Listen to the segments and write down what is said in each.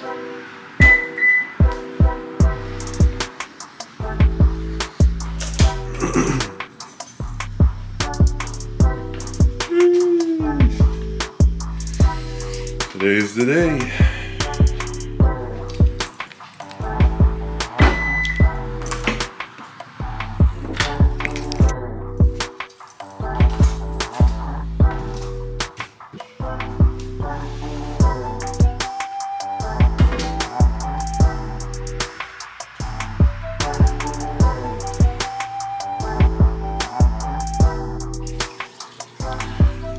Today's the day.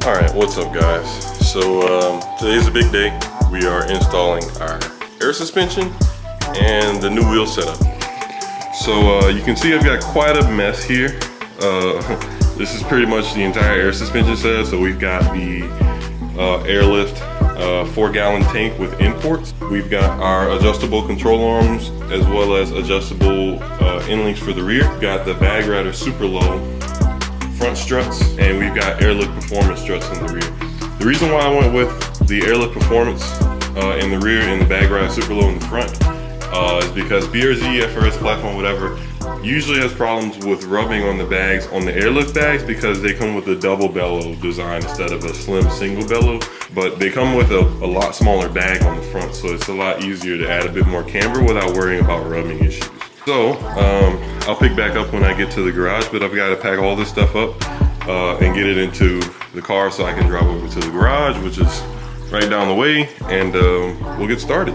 Alright, what's up guys? So today's a big day. We are installing our air suspension and the new wheel setup. So you can see I've got quite a mess here. This is pretty much the entire air suspension setup. So we've got the airlift 4-gallon tank with imports. We've got our adjustable control arms as well as adjustable end links for the rear. We've got the bag rider super low front struts, and we've got airlift performance struts in the rear. The reason why I went with the airlift performance in the rear and the bag rider super low in the front is because BRZ, FRS platform, whatever, usually has problems with rubbing on the bags on the airlift bags because they come with a double bellow design instead of a slim single bellow, but they come with a lot smaller bag on the front, so it's a lot easier to add a bit more camber without worrying about rubbing issues. So I'll pick back up when I get to the garage, but I've got to pack all this stuff up and get it into the car so I can drive over to the garage, which is right down the way, and we'll get started.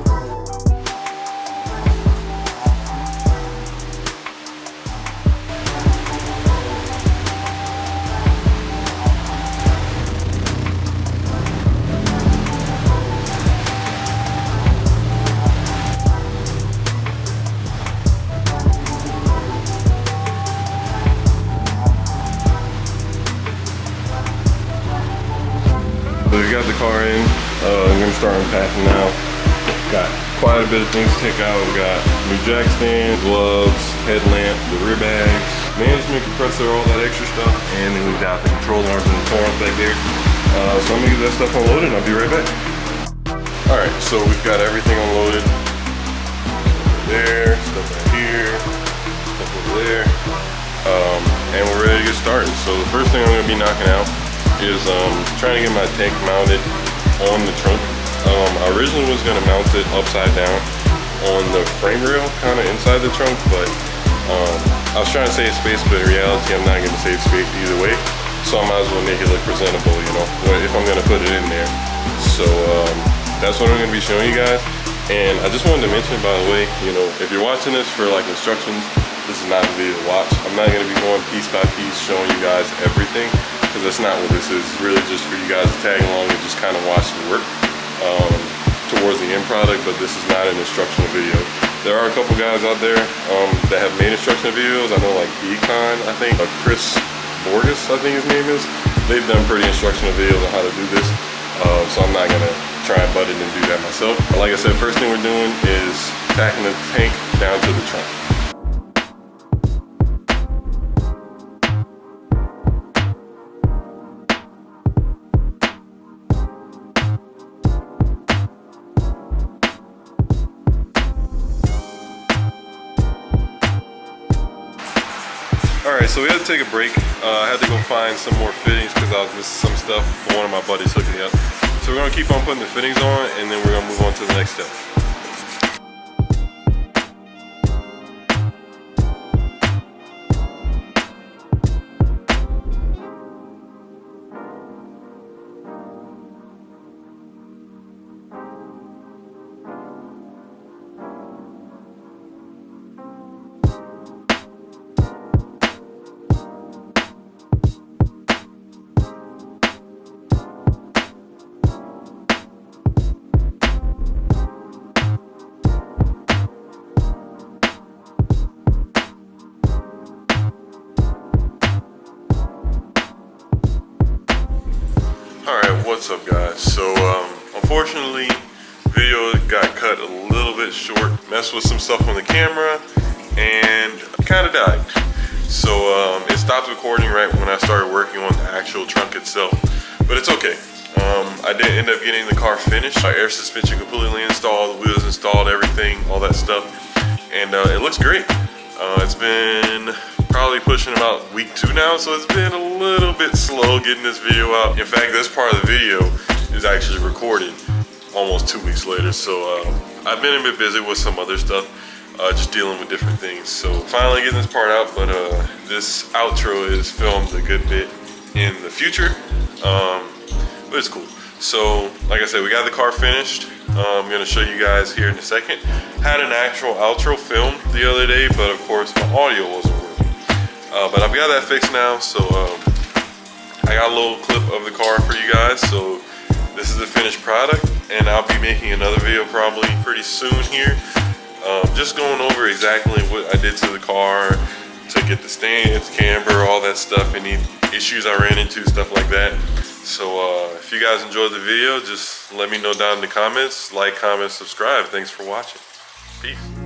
So we got the car in. I'm gonna start unpacking now. Got quite a bit of things to take out. We got new jack stand, gloves, headlamp, the rear bags, management compressor, all that extra stuff. And then we've got the control arms and the torrents back there. So I'm gonna get that stuff unloaded and I'll be right back. All right, so we've got everything unloaded. There, stuff right here, stuff over there. And we're ready to get started. So the first thing I'm gonna be knocking out is trying to get my tank mounted on the trunk. I originally was going to mount it upside down on the frame rail, kind of inside the trunk, but I was trying to save space, but in reality I'm not going to save space either way, so I might as well make it look presentable, you know, if I'm going to put it in there. So that's what I'm going to be showing you guys. And I just wanted to mention, by the way, you know, if you're watching this for like instructions, this is not the video to watch. I'm not going to be going piece by piece showing you guys everything, because that's not what this is. It's really just for you guys to tag along and just kind of watch the work towards the end product, but this is not an instructional video. There are a couple guys out there that have made instructional videos. I know like Econ, I think, Chris Borges, I think his name is. They've done pretty instructional videos on how to do this, so I'm not gonna try and butt in and do that myself. But like I said, first thing we're doing is tacking the tank down to the trunk. Alright, so we had to take a break. I had to go find some more fittings because I was missing some stuff. One of my buddies hooked me up. So we're going to keep on putting the fittings on, and then we're going to move on to the next step. What's up guys? So unfortunately video got cut a little bit short, messed with some stuff on the camera and kind of died. So it stopped recording right when I started working on the actual trunk itself, but it's okay. I did end up getting the car finished. My air suspension completely installed, the wheels installed, everything, all that stuff. And it looks great. It's been probably pushing about week 2 now, so it's been a little bit slow getting this video out. In fact, this part of the video is actually recorded almost 2 weeks later. So I've been a bit busy with some other stuff, just dealing with different things. So finally getting this part out, but this outro is filmed a good bit in the future, but it's cool. So like I said, we got the car finished. I'm gonna show you guys here in a second. Had an actual outro filmed the other day, but of course my audio wasn't working. But I've got that fixed now, so I got a little clip of the car for you guys. So this is the finished product, and I'll be making another video probably pretty soon here, just going over exactly what I did to the car to get the stance, camber, all that stuff, any issues I ran into, stuff like that. So if you guys enjoyed the video, just let me know down in the comments. Like, comment, subscribe. Thanks for watching. Peace.